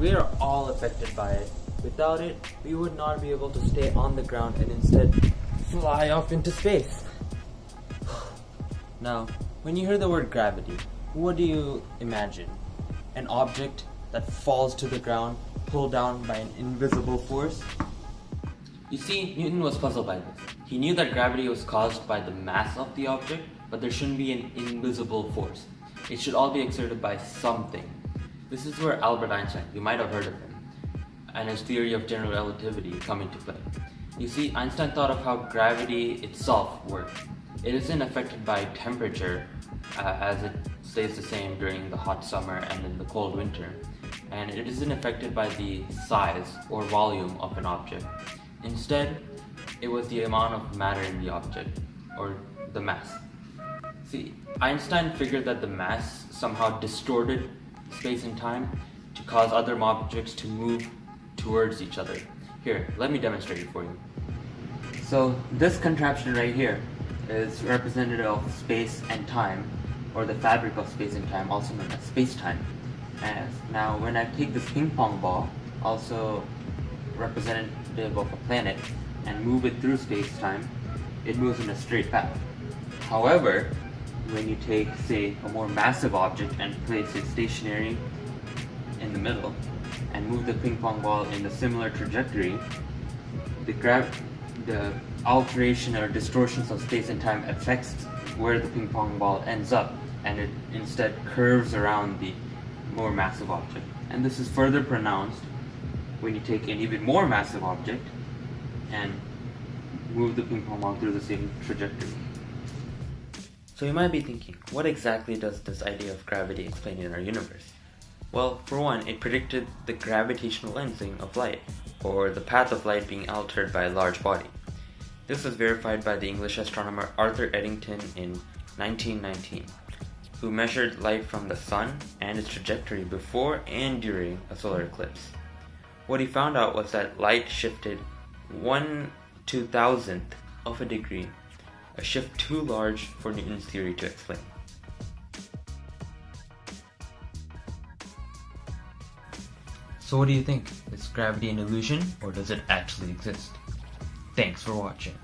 We are all affected by it. Without it, we would not be able to stay on the ground and instead fly off into space. Now, when you hear the word gravity, what do you imagine? An object that falls to the ground, pulled down by an invisible force? You see, Newton was puzzled by this. He knew that gravity was caused by the mass of the object, but there shouldn't be an invisible force. It should all be exerted by something. This is where Albert Einstein, you might have heard of him, and his theory of general relativity come into play. You see, Einstein thought of how gravity itself worked. It isn't affected by temperature, as it stays the same during the hot summer and in the cold winter, and it isn't affected by the size or volume of an object. Instead, it was the amount of matter in the object, or the mass. See, Einstein figured that the mass somehow distorted space and time to cause other objects to move towards each other. Here, let me demonstrate it for you. So this contraption right here is representative of space and time, or the fabric of space and time, also known as space-time. And now when I take this ping pong ball, also representative of a planet, and move it through space-time, it moves in a straight path. However, when you take, say, a more massive object and place it stationary in the middle and move the ping pong ball in a similar trajectory, the alteration or distortions of space and time affects where the ping pong ball ends up, and it instead curves around the more massive object. And this is further pronounced when you take an even more massive object and move the ping pong ball through the same trajectory. So you might be thinking, what exactly does this idea of gravity explain in our universe? Well, for one, it predicted the gravitational lensing of light, or the path of light being altered by a large body. This was verified by the English astronomer Arthur Eddington in 1919, who measured light from the sun and its trajectory before and during a solar eclipse. What he found out was that light shifted 1/2000th of a degree, a shift too large for Newton's theory to explain. So what do you think? Is gravity an illusion, or does it actually exist? Thanks for watching.